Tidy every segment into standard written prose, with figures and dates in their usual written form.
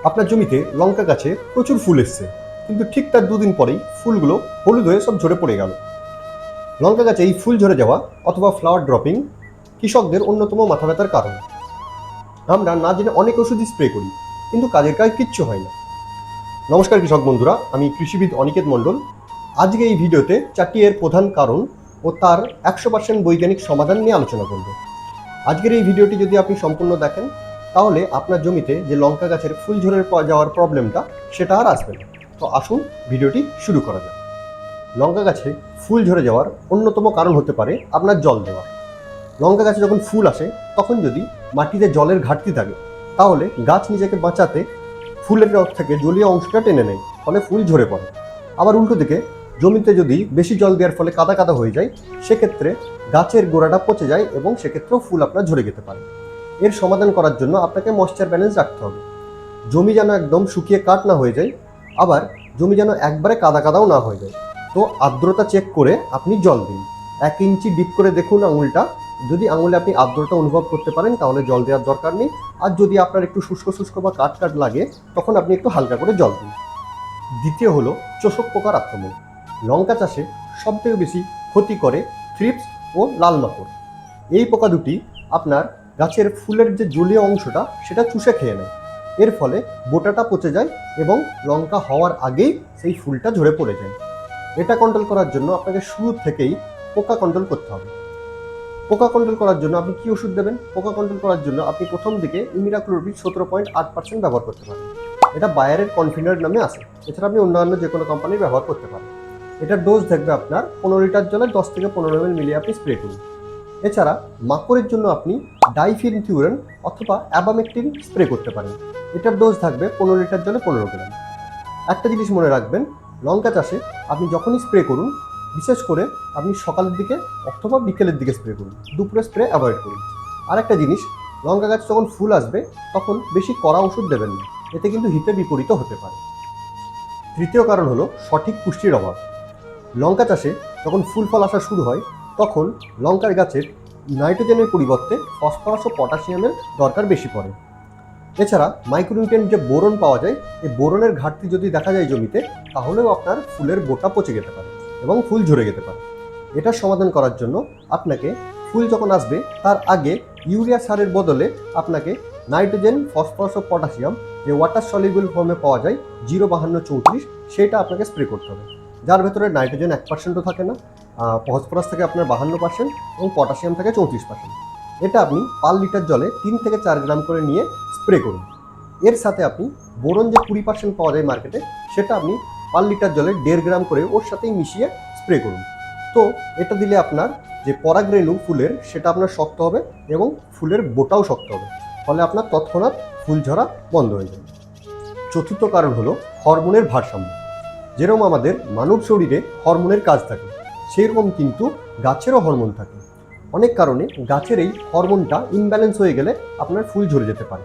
আপনার জমিতে লঙ্কা গাছে প্রচুর ফুল এসছে, কিন্তু ঠিক তার দুদিন পরেই ফুলগুলো হলুদ হয়ে সব ঝরে পড়ে গেল। লঙ্কা গাছে এই ফুল ঝরে যাওয়া অথবা ফ্লাওয়ার ড্রপিং কৃষকদের অন্যতম মাথা ব্যথার কারণ। আমরা না জেনে অনেক ওষুধই স্প্রে করি, কিন্তু কাজের কাজ কিচ্ছু হয় না। নমস্কার কৃষক বন্ধুরা, আমি কৃষিবিদ অনিকেত মণ্ডল। আজকে এই ভিডিওতে 4টি এর প্রধান কারণ ও তার 100% বৈজ্ঞানিক সমাধান নিয়ে আলোচনা করব। আজকের এই ভিডিওটি যদি আপনি সম্পূর্ণ দেখেন, তাহলে আপনার জমিতে যে লঙ্কা গাছের ফুল ঝরে যাওয়ার প্রবলেমটা সেটা আর আসবে না। তো আসুন ভিডিওটি শুরু করা যাক। লঙ্কা গাছে ফুল ঝরে যাওয়ার অন্যতম কারণ হতে পারে আপনার জল দেওয়া। লঙ্কা গাছে যখন ফুল আসে তখন যদি মাটিতে জলের ঘাটতি থাকে, তাহলে গাছ নিজেকে বাঁচাতে ফুলের রস থেকে জলীয় অংশটা টেনে নেয়, ফলে ফুল ঝরে পড়ে। আবার উল্টো দিকে জমিতে যদি বেশি জল দেওয়ার ফলে কাদা কাদা হয়ে যায়, সেক্ষেত্রে গাছের গোড়াটা পচে যায় এবং সেক্ষেত্রেও ফুল আপনার ঝরে যেতে পারে। এর সমাধান করার জন্য আপনাকে ময়েশ্চার ব্যালেন্স রাখতে হবে। জমি যেন একদম শুকিয়ে কাঠ না হয়ে যায়, আবার জমি যেন একবারে কাদা কাদাও না হয়ে যায়। তো আর্দ্রতা চেক করে আপনি জল দিন। 1 ইঞ্চি ডিপ করে দেখুন আঙুলটা, যদি আঙুলে আপনি আর্দ্রতা অনুভব করতে পারেন তাহলে জল দেওয়ার দরকার নেই। আর যদি আপনার একটু শুষ্ক শুষ্ক বা কাঠ কাঠ লাগে, তখন আপনি একটু হালকা করে জল দিন। দ্বিতীয় হলো চোষক পোকার আক্রমণ। লঙ্কা চাষে সবথেকে বেশি ক্ষতি করে থ্রিপস ও লাল মাকড়। এই পোকা দুটি আপনার গাছের ফুলের যে জলীয় অংশটা সেটা চুষে খেয়ে নেয়। এর ফলে বোটাটা পচে যায় এবং লঙ্কা হওয়ার আগেই সেই ফুলটা ঝরে পড়ে যায়। এটা কন্ট্রোল করার জন্য আপনাকে শুরু থেকেই পোকা কন্ট্রোল করতে হবে। পোকা কন্ট্রোল করার জন্য আপনি কি ওষুধ দেবেন? পোকা কন্ট্রোল করার জন্য আপনি প্রথম দিকে ইমিডাক্লোপিড 17.8% ব্যবহার করতে পারেন। এটা বায়ারের কনফিনার নামে আসে। এছাড়া আপনি অন্যান্য যে কোনো কোম্পানির ব্যবহার করতে পারেন। এটার ডোজ থাকবে আপনার 15 লিটার জলে 10 থেকে 15 ml মিলিয়ে আপনি স্প্রে করুন। এছাড়া মাকড়ের জন্য আপনি ডাইফিনথিউরান অথবা অ্যাবামেকটিন স্প্রে করতে পারেন। এটার ডোজ থাকবে 15 লিটার জলে 15 গ্রাম। একটা জিনিস মনে রাখবেন, লঙ্কা চাষে আপনি যখনই স্প্রে করুন, বিশেষ করে আপনি সকালের দিকে অথবা বিকেলের দিকে স্প্রে করুন, দুপুরে স্প্রে অ্যাভয়েড করুন। আর একটা জিনিস, লঙ্কা গাছ যখন ফুল আসবে তখন বেশি কড়া ওষুধ দেবেন না, এতে কিন্তু হিতে বিপরীত হতে পারে। তৃতীয় কারণ হলো সঠিক পুষ্টির অভাব। লঙ্কা চাষে যখন ফুল ফল আসা শুরু হয়, তখন লঙ্কার গাছের নাইট্রোজেনের পরিবর্তে ফসফরাস ও পটাশিয়ামের দরকার বেশি পড়ে। এছাড়া মাইক্রোনিউট্রিয়েন্ট যে বোরন পাওয়া যায়, এই বোরনের ঘাটতি যদি দেখা যায় জমিতে, তাহলেও আপনার ফুলের বোটা পচে যেতে পারে এবং ফুল ঝরে যেতে পারে। এটার সমাধান করার জন্য আপনাকে ফুল যখন আসবে তার আগে ইউরিয়া সারের বদলে আপনাকে নাইট্রোজেন, ফসফরাস ও পটাশিয়াম যে ওয়াটার সলিউবল ফর্মে পাওয়া যায় 05234, সেটা আপনাকে স্প্রে করতে হবে। যার ভেতরে নাইট্রোজেন 1%ও থাকে না, ফসফরাস থাকে আপনার 52% এবং পটাশিয়াম থাকে 34%। এটা আপনি পার লিটার জলে 3 থেকে 4 গ্রাম করে নিয়ে স্প্রে করুন। এর সাথে আপনি বোরন যে 20% পাওয়া যায় মার্কেটে, সেটা আপনি পার লিটার জলে 1.5 গ্রাম করে ওর সাথেই মিশিয়ে স্প্রে করুন। তো এটা দিলে আপনার যে পরাগরেণু ফুলের, সেটা আপনার শক্ত হবে এবং ফুলের বোটাও শক্ত হবে, ফলে আপনার তৎক্ষণাৎ ফুল ঝরা বন্ধ হয়ে যাবে। চতুর্থ কারণ হলো হরমোনের ভারসাম্য। যেরকম আমাদের মানব শরীরে হরমোনের কাজ থাকে, সেরকম কিন্তু গাছেরও হরমোন থাকে। অনেক কারণে গাছের এই হরমোনটা ইমব্যালেন্স হয়ে গেলে আপনার ফুল ঝরে যেতে পারে।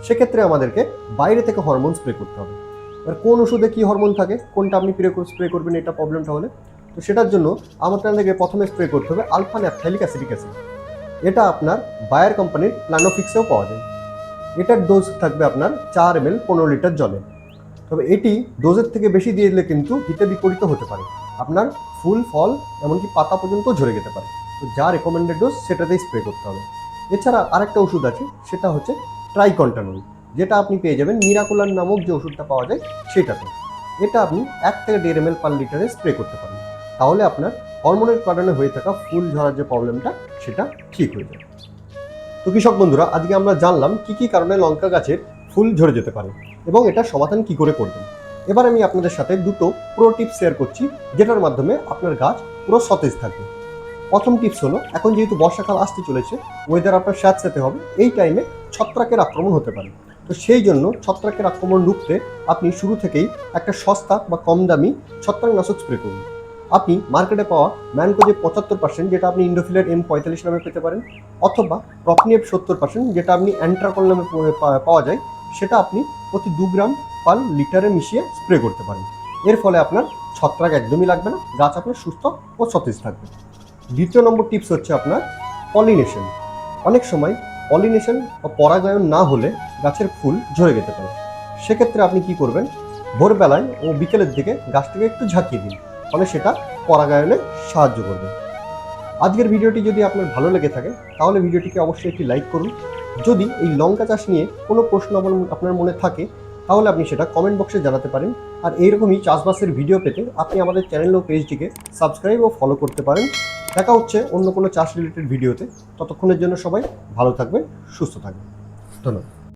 সেক্ষেত্রে আমাদেরকে বাইরে থেকে হরমোন স্প্রে করতে হবে। এবার কোন ওষুধে কী হরমোন থাকে, কোনটা আপনি স্প্রে করবেন, এটা প্রবলেমটা হলে, তো সেটার জন্য আপনাদেরকে প্রথমে স্প্রে করতে হবে আলফা ন্যাপথালিক অ্যাসিটিক অ্যাসিড। এটা আপনার বায়ার কোম্পানির প্ল্যানোফিক্সেও পাওয়া যায়। এটার ডোজ থাকবে আপনার 4 ml 15 লিটার জলে। তবে এটি ডোজের থেকে বেশি দিয়ে দিলে কিন্তু হিতে বিপরীত হতে পারে, আপনার ফুল ফল এমনকি পাতা পর্যন্ত ঝরে যেতে পারে। তো যা রেকমেন্ডেড ডোজ সেটাতেই স্প্রে করতে হবে। এছাড়া আরেকটা ওষুধ আছে, সেটা হচ্ছে ট্রাইকন্টানল, যেটা আপনি পেয়ে যাবেন মিরাকুলার নামক যে ওষুধটা পাওয়া যায় সেটাতে। এটা আপনি 1 থেকে 1.5 ml পার লিটারে স্প্রে করতে পারেন। তাহলে আপনার হরমোনের কারণে হয়ে থাকা ফুল ঝরার যে প্রবলেমটা সেটা ঠিক হয়ে যাবে। তো কৃষক বন্ধুরা, আজকে আমরা জানলাম কি কি কারণে লঙ্কা গাছের ফুল ঝরে যেতে পারে এবং এটা সমাধান কি করে করবেন। এবার আমি আপনাদের সাথে দুটো প্রো টিপস শেয়ার করছি, যেটার মাধ্যমে আপনার গাছ পুরো সতেজ থাকবে। প্রথম টিপস হলো, এখন যেহেতু বর্ষাকাল আসতে চলেছে, ওয়েদার আপনার স্যাঁতস্যাঁতে হবে, এই টাইমে ছত্রাকের আক্রমণ হতে পারে। তো সেই জন্য ছত্রাকের আক্রমণ রুখতে আপনি শুরু থেকেই একটা সস্তা বা কম দামি ছত্রাকনাশক স্প্রে করুন। আপনি মার্কেটে পাওয়া ম্যানকোজেব 75%, যেটা আপনি ইন্ডোফিলের M45 নামে পেতে পারেন, অথবা প্রপনিয়েব 70%, যেটা আপনি অ্যান্ট্রাকল নামে পাওয়া যায়, সেটা আপনি প্রতি 2 গ্রাম পার লিটারে মিশিয়ে স্প্রে করতে পারেন। এর ফলে আপনার ছত্রাক একদমই লাগবে না, গাছ আপনার সুস্থ ও সতেজ থাকবে। দ্বিতীয় নম্বর টিপস হচ্ছে আপনার পলিনেশন। অনেক সময় পলিনেশন বা পরাগায়ন না হলে গাছের ফুল ঝরে যেতে পারে। সেক্ষেত্রে আপনি কি করবেন, ভোরবেলায় ও বিকেলের দিকে গাছটিকে একটু ঝাঁকিয়ে দিন, ফলে সেটা পরাগায়নে সাহায্য করবে। আজকের ভিডিওটি যদি আপনার ভালো লেগে থাকে তাহলে ভিডিওটিকে অবশ্যই একটি লাইক করুন। যদি এই লঙ্কা চাষ নিয়ে কোনো প্রশ্ন আপনার মনে থাকে তাহলে আপনি সেটা কমেন্ট বক্সে জানাতে পারেন। আর এইরকমই চাষবাসের ভিডিও পেতে আপনি আমাদের চ্যানেল ও পেজটিকে সাবস্ক্রাইব ও ফলো করতে পারেন। দেখা হচ্ছে অন্য কোনো চাষ রিলেটেড ভিডিওতে। ততক্ষণের জন্য সবাই ভালো থাকবেন, সুস্থ থাকবেন। ধন্যবাদ।